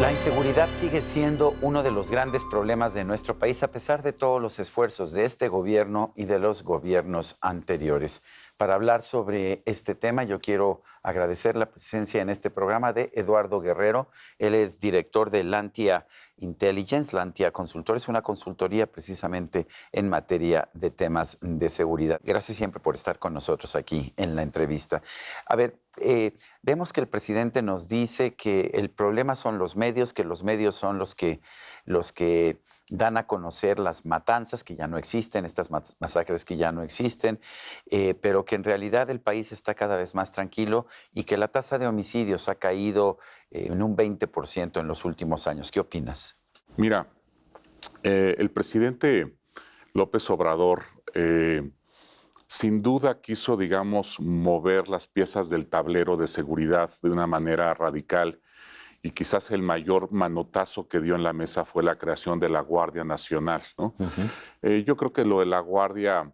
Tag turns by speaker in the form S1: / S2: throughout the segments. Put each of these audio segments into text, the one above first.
S1: La inseguridad sigue siendo uno de los grandes problemas de nuestro país, a pesar de todos los esfuerzos de este gobierno y de los gobiernos anteriores. Para hablar sobre este tema, yo quiero agradecer la presencia en este programa de Eduardo Guerrero. Él es director de Lantia Intelligence. Lantia Consultor es una consultoría precisamente en materia de temas de seguridad. Gracias siempre por estar con nosotros aquí en la entrevista. A ver, vemos que el presidente nos dice que el problema son los medios, que los medios son los que dan a conocer las matanzas que ya no existen, estas masacres que ya no existen, pero que en realidad el país está cada vez más tranquilo y que la tasa de homicidios ha caído en un 20% en los últimos años. ¿Qué opinas?
S2: Mira, el presidente López Obrador sin duda quiso, digamos, mover las piezas del tablero de seguridad de una manera radical, y quizás el mayor manotazo que dio en la mesa fue la creación de la Guardia Nacional, ¿no? Yo creo que lo de la Guardia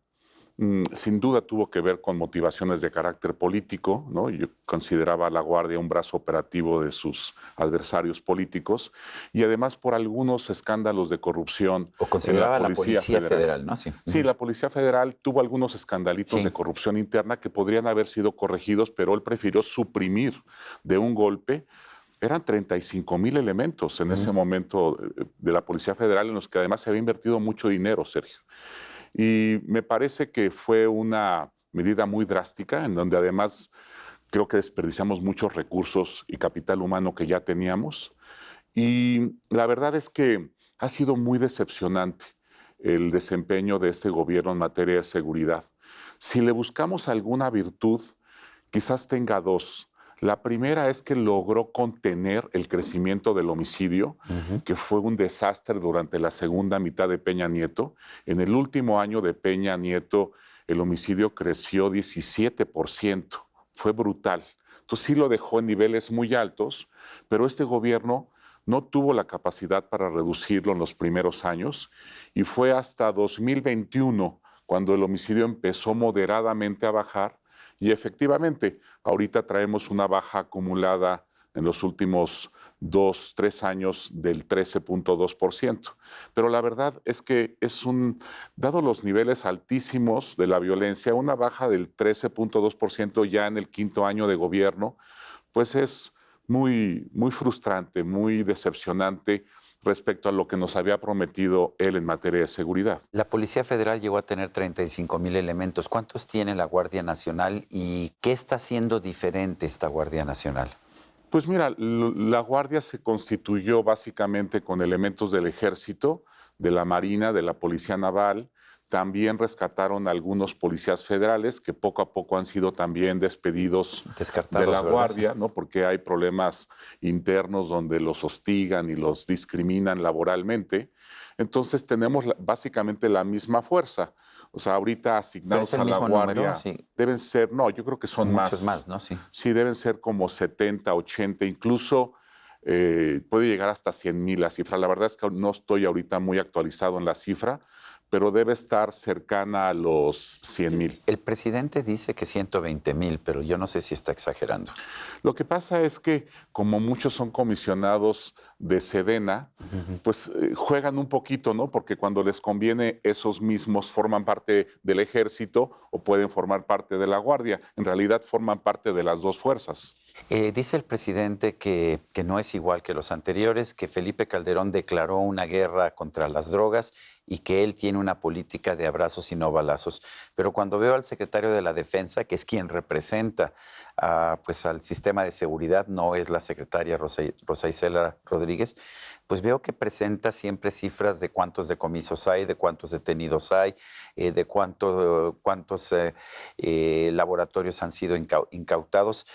S2: sin duda tuvo que ver con motivaciones de carácter político, ¿no? Yo consideraba a la Guardia un brazo operativo de sus adversarios políticos, y además por algunos escándalos de corrupción.
S1: O consideraba la Policía Federal, ¿no? Sí.
S2: Sí, la Policía Federal tuvo algunos escandalitos de corrupción interna que podrían haber sido corregidos, pero él prefirió suprimir de un golpe. Eran 35,000 elementos en ese momento de la Policía Federal, en los que además se había invertido mucho dinero, Sergio. Y me parece que fue una medida muy drástica, en donde además creo que desperdiciamos muchos recursos y capital humano que ya teníamos. Y la verdad es que ha sido muy decepcionante el desempeño de este gobierno en materia de seguridad. Si le buscamos alguna virtud, quizás tenga dos. La primera es que logró contener el crecimiento del homicidio, que fue un desastre durante la segunda mitad de Peña Nieto. En el último año de Peña Nieto, el homicidio creció 17%. Fue brutal. Entonces sí lo dejó en niveles muy altos, pero este gobierno no tuvo la capacidad para reducirlo en los primeros años, y fue hasta 2021 cuando el homicidio empezó moderadamente a bajar. Y efectivamente, ahorita traemos una baja acumulada en los últimos 2, 3 años del 13.2%. Pero la verdad es que dado los niveles altísimos de la violencia, una baja del 13.2% ya en el quinto año de gobierno, pues es muy, muy frustrante, muy decepcionante respecto a lo que nos había prometido él en materia de seguridad.
S1: La Policía Federal llegó a tener 35,000 elementos. ¿Cuántos tiene la Guardia Nacional y qué está haciendo diferente esta Guardia Nacional?
S2: Pues mira, la Guardia se constituyó básicamente con elementos del Ejército, de la Marina, de la Policía Naval. También rescataron algunos policías federales que poco a poco han sido también despedidos de la Guardia, ¿no? Porque hay problemas internos donde los hostigan y los discriminan laboralmente. Entonces tenemos básicamente la misma fuerza. O sea, ahorita asignados a la Guardia
S1: número, sí.
S2: Deben ser, no, yo creo que son
S1: muchos más, ¿no? Sí.
S2: Sí, deben ser como 70, 80, incluso puede llegar hasta 100,000 la cifra. La verdad es que no estoy ahorita muy actualizado en la cifra, pero debe estar cercana a los 100,000.
S1: El presidente dice que 120,000, pero yo no sé si está exagerando.
S2: Lo que pasa es que, como muchos son comisionados de Sedena, pues juegan un poquito, ¿no? Porque cuando les conviene, esos mismos forman parte del Ejército o pueden formar parte de la Guardia. En realidad forman parte de las dos fuerzas.
S1: Dice el presidente que no es igual que los anteriores, que Felipe Calderón declaró una guerra contra las drogas y que él tiene una política de abrazos y no balazos. Pero cuando veo al secretario de la Defensa, que es quien representa pues al sistema de seguridad, no es la secretaria Rosa Isela Rodríguez, pues veo que presenta siempre cifras de cuántos decomisos hay, de cuántos detenidos hay, de cuántos laboratorios han sido incautados.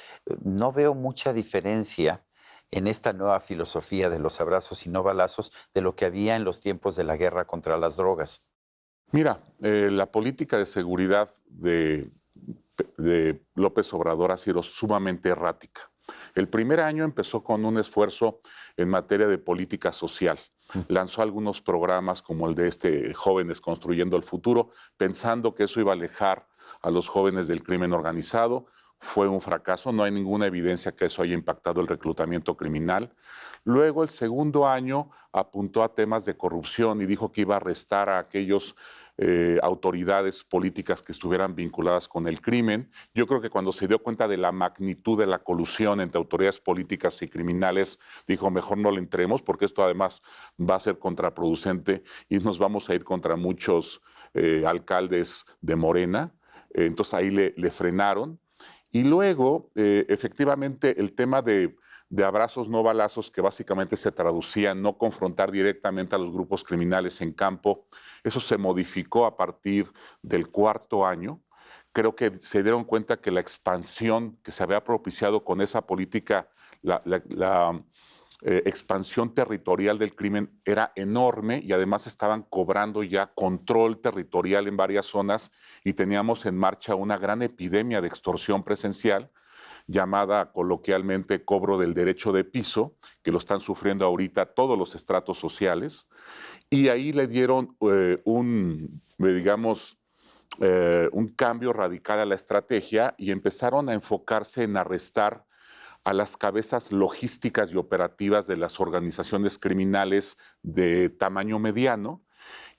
S1: No veo mucha diferencia en esta nueva filosofía de los abrazos y no balazos de lo que había en los tiempos de la guerra contra las drogas.
S2: Mira, la política de seguridad de López Obrador ha sido sumamente errática. El primer año empezó con un esfuerzo en materia de política social. Lanzó algunos programas como el de Jóvenes Construyendo el Futuro, pensando que eso iba a alejar a los jóvenes del crimen organizado. fue un fracaso, no hay ninguna evidencia que eso haya impactado el reclutamiento criminal. Luego, el segundo año apuntó a temas de corrupción y dijo que iba a arrestar a aquellos autoridades políticas que estuvieran vinculadas con el crimen. Yo creo que cuando se dio cuenta de la magnitud de la colusión entre autoridades políticas y criminales, dijo, mejor no le entremos, porque esto además va a ser contraproducente y nos vamos a ir contra muchos alcaldes de Morena. Entonces ahí le frenaron. Y luego, efectivamente, el tema de abrazos no balazos, que básicamente se traducía en no confrontar directamente a los grupos criminales en campo, eso se modificó a partir del cuarto año. Creo que se dieron cuenta que la expansión que se había propiciado con esa política, la expansión territorial del crimen era enorme y además estaban cobrando ya control territorial en varias zonas y teníamos en marcha una gran epidemia de extorsión presencial llamada coloquialmente cobro del derecho de piso, que lo están sufriendo ahorita todos los estratos sociales, y ahí le dieron un cambio radical a la estrategia y empezaron a enfocarse en arrestar a las cabezas logísticas y operativas de las organizaciones criminales de tamaño mediano,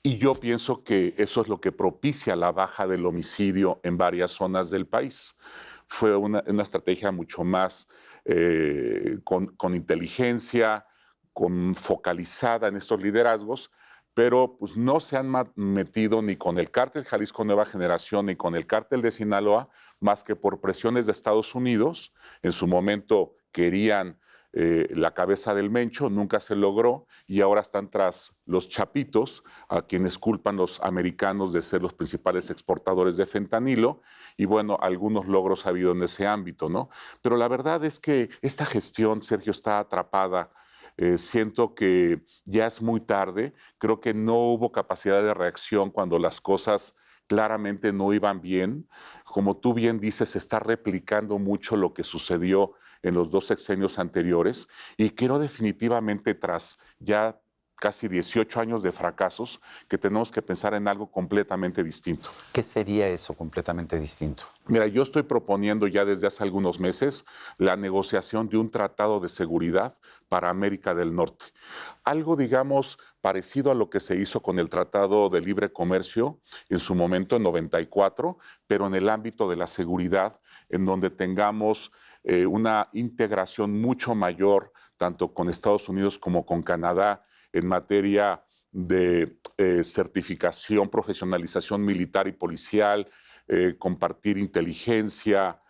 S2: y yo pienso que eso es lo que propicia la baja del homicidio en varias zonas del país. Fue una estrategia mucho más con inteligencia, focalizada en estos liderazgos, pero pues no se han metido ni con el cártel Jalisco Nueva Generación ni con el cártel de Sinaloa, más que por presiones de Estados Unidos. En su momento querían la cabeza del Mencho, nunca se logró, y ahora están tras los chapitos, a quienes culpan los americanos de ser los principales exportadores de fentanilo, y bueno, algunos logros ha habido en ese ámbito, ¿no? Pero la verdad es que esta gestión, Sergio, está atrapada. Siento que ya es muy tarde, creo que no hubo capacidad de reacción cuando las cosas claramente no iban bien. Como tú bien dices, se está replicando mucho lo que sucedió en los 2 sexenios anteriores y creo definitivamente tras ya casi 18 años de fracasos que tenemos que pensar en algo completamente distinto.
S1: ¿Qué sería eso completamente distinto?
S2: Mira, yo estoy proponiendo ya desde hace algunos meses la negociación de un tratado de seguridad para América del Norte. Algo, digamos, parecido a lo que se hizo con el Tratado de Libre Comercio en su momento en 94, pero en el ámbito de la seguridad, en donde tengamos una integración mucho mayor, tanto con Estados Unidos como con Canadá, en materia de certificación, profesionalización militar y policial, compartir inteligencia,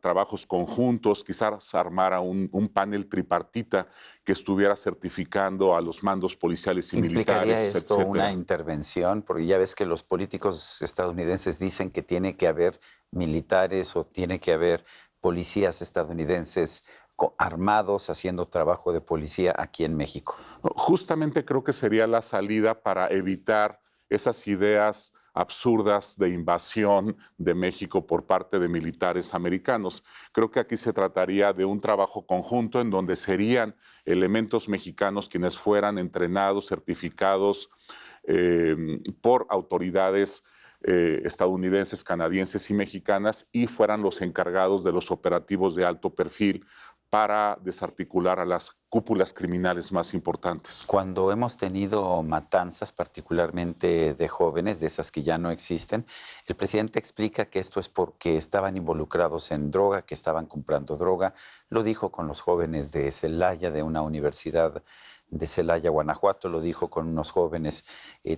S2: trabajos conjuntos, quizás armar un panel tripartita que estuviera certificando a los mandos policiales y militares.
S1: ¿Implicaría esto
S2: etcétera.
S1: una intervención? Porque ya ves que los políticos estadounidenses dicen que tiene que haber militares o tiene que haber policías estadounidenses armados haciendo trabajo de policía aquí en México.
S2: Justamente creo que sería la salida para evitar esas ideas absurdas de invasión de México por parte de militares americanos. Creo que aquí se trataría de un trabajo conjunto en donde serían elementos mexicanos quienes fueran entrenados, certificados por autoridades estadounidenses, canadienses y mexicanas y fueran los encargados de los operativos de alto perfil para desarticular a las cúpulas criminales más importantes.
S1: Cuando hemos tenido matanzas, particularmente de jóvenes, de esas que ya no existen, el presidente explica que esto es porque estaban involucrados en droga, que estaban comprando droga. Lo dijo con los jóvenes de Celaya, de una universidad de Celaya, Guanajuato, lo dijo con unos jóvenes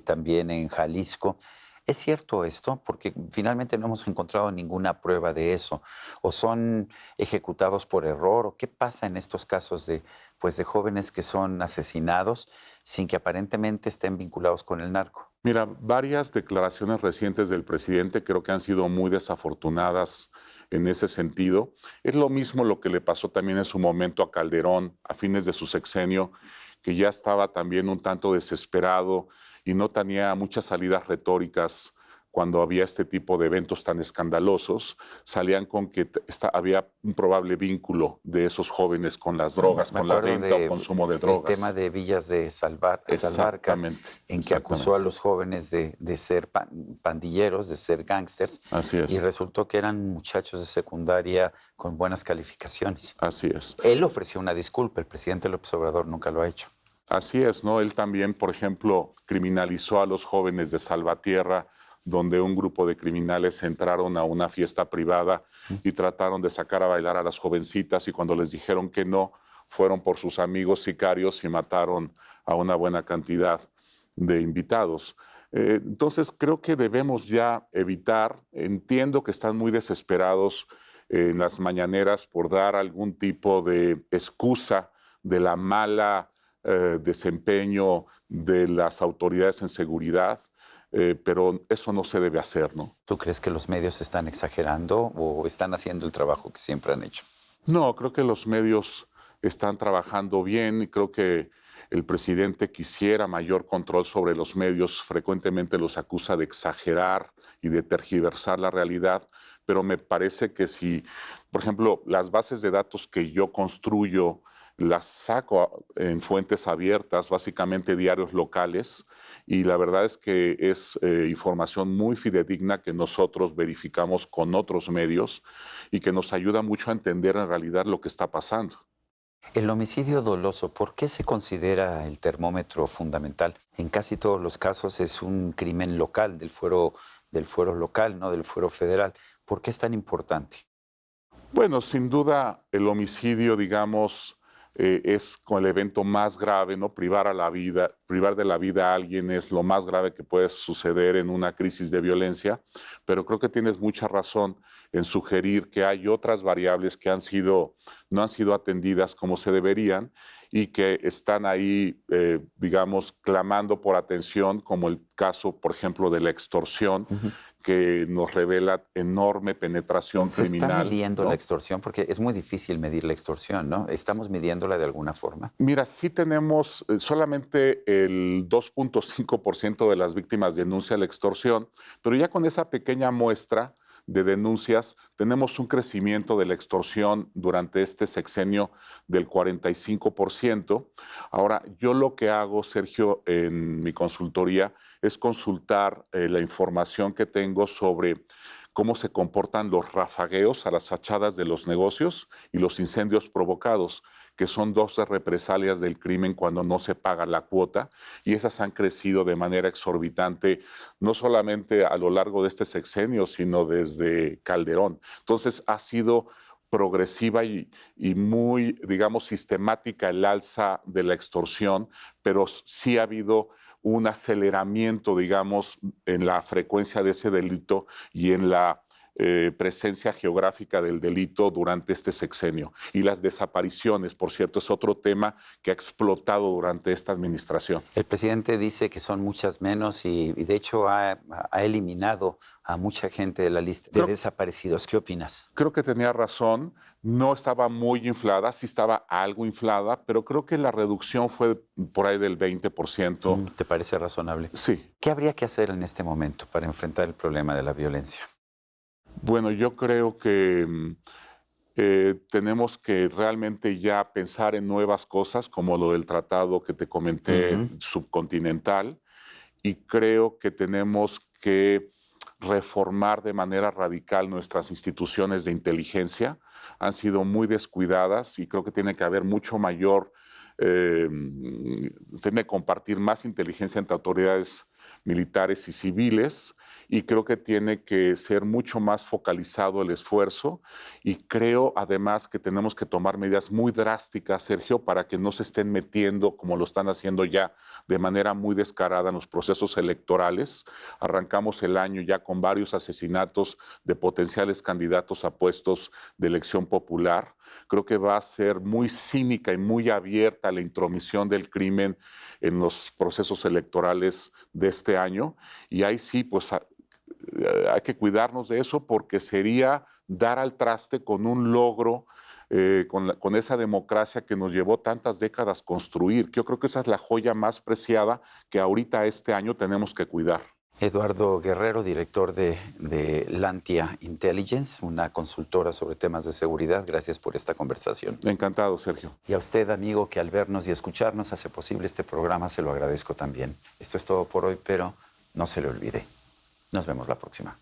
S1: también en Jalisco. ¿Es cierto esto? Porque finalmente no hemos encontrado ninguna prueba de eso. ¿O son ejecutados por error? ¿O qué pasa en estos casos de jóvenes que son asesinados sin que aparentemente estén vinculados con el narco?
S2: Mira, varias declaraciones recientes del presidente creo que han sido muy desafortunadas en ese sentido. Es lo mismo lo que le pasó también en su momento a Calderón a fines de su sexenio, que ya estaba también un tanto desesperado y no tenía muchas salidas retóricas cuando había este tipo de eventos tan escandalosos, salían con que había un probable vínculo de esos jóvenes con las drogas, con la venta o consumo de drogas.
S1: El tema de Villas de Salvarcar, en que acusó a los jóvenes de ser pandilleros, de ser gángsters.
S2: Así es.
S1: Y resultó que eran muchachos de secundaria con buenas calificaciones.
S2: Así es.
S1: Él ofreció una disculpa, el presidente López Obrador nunca lo ha hecho.
S2: Así es, ¿no? Él también, por ejemplo, criminalizó a los jóvenes de Salvatierra, donde un grupo de criminales entraron a una fiesta privada y trataron de sacar a bailar a las jovencitas, y cuando les dijeron que no, fueron por sus amigos sicarios y mataron a una buena cantidad de invitados. Entonces creo que debemos ya evitar, entiendo que están muy desesperados en las mañaneras por dar algún tipo de excusa de la mala desempeño de las autoridades en seguridad, pero eso no se debe hacer, ¿no?
S1: ¿Tú crees que los medios están exagerando o están haciendo el trabajo que siempre han hecho?
S2: No, creo que los medios están trabajando bien y creo que el presidente quisiera mayor control sobre los medios. Frecuentemente los acusa de exagerar y de tergiversar la realidad, pero me parece que si, por ejemplo, las bases de datos que yo construyo las saco en fuentes abiertas, básicamente diarios locales, y la verdad es que es información muy fidedigna que nosotros verificamos con otros medios y que nos ayuda mucho a entender en realidad lo que está pasando.
S1: El homicidio doloso, ¿por qué se considera el termómetro fundamental? En casi todos los casos es un crimen local, del fuero local, no del fuero federal. ¿Por qué es tan importante?
S2: Bueno, sin duda el homicidio, digamos, es con el evento más grave, ¿no? Privar de la vida a alguien es lo más grave que puede suceder en una crisis de violencia, pero creo que tienes mucha razón en sugerir que hay otras variables que no han sido atendidas como se deberían y que están ahí, digamos, clamando por atención, como el caso, por ejemplo, de la extorsión, que nos revela enorme penetración criminal.
S1: ¿Se está midiendo, ¿no?, la extorsión? Porque es muy difícil medir la extorsión, ¿no? ¿Estamos midiéndola de alguna forma?
S2: Mira, sí tenemos solamente el 2.5% de las víctimas denuncia la extorsión, pero ya con esa pequeña muestra de denuncias tenemos un crecimiento de la extorsión durante este sexenio del 45%. Ahora, yo lo que hago, Sergio, en mi consultoría es consultar la información que tengo sobre cómo se comportan los rafagueos a las fachadas de los negocios y los incendios provocados, que son dos represalias del crimen cuando no se paga la cuota, y esas han crecido de manera exorbitante, no solamente a lo largo de este sexenio, sino desde Calderón. Entonces ha sido progresiva y muy, digamos, sistemática el alza de la extorsión, pero sí ha habido un aceleramiento, digamos, en la frecuencia de ese delito y en la presencia geográfica del delito durante este sexenio. Y las desapariciones, por cierto, es otro tema que ha explotado durante esta administración.
S1: El presidente dice que son muchas menos y de hecho ha eliminado a mucha gente de la lista de desaparecidos. ¿Qué opinas?
S2: Creo que tenía razón. No estaba muy inflada, sí estaba algo inflada, pero creo que la reducción fue por ahí del 20%.
S1: ¿Te parece razonable?
S2: Sí.
S1: ¿Qué habría que hacer en este momento para enfrentar el problema de la violencia?
S2: Bueno, yo creo que tenemos que realmente ya pensar en nuevas cosas, como lo del tratado que te comenté, subcontinental, y creo que tenemos que reformar de manera radical nuestras instituciones de inteligencia. Han sido muy descuidadas y creo que tiene que haber mucho mayor, tiene que compartir más inteligencia entre autoridades militares y civiles, y creo que tiene que ser mucho más focalizado el esfuerzo, y creo además que tenemos que tomar medidas muy drásticas, Sergio, para que no se estén metiendo, como lo están haciendo ya de manera muy descarada, en los procesos electorales. Arrancamos el año ya con varios asesinatos de potenciales candidatos a puestos de elección popular. Creo que va a ser muy cínica y muy abierta la intromisión del crimen en los procesos electorales de este año, y ahí sí, pues hay que cuidarnos de eso, porque sería dar al traste con un logro, con esa democracia que nos llevó tantas décadas construir. Yo creo que esa es la joya más preciada que ahorita este año tenemos que cuidar.
S1: Eduardo Guerrero, director de Lantia Intelligence, una consultora sobre temas de seguridad. Gracias por esta conversación.
S2: Encantado, Sergio.
S1: Y a usted, amigo, que al vernos y escucharnos hace posible este programa, se lo agradezco también. Esto es todo por hoy, pero no se le olvide. Nos vemos la próxima.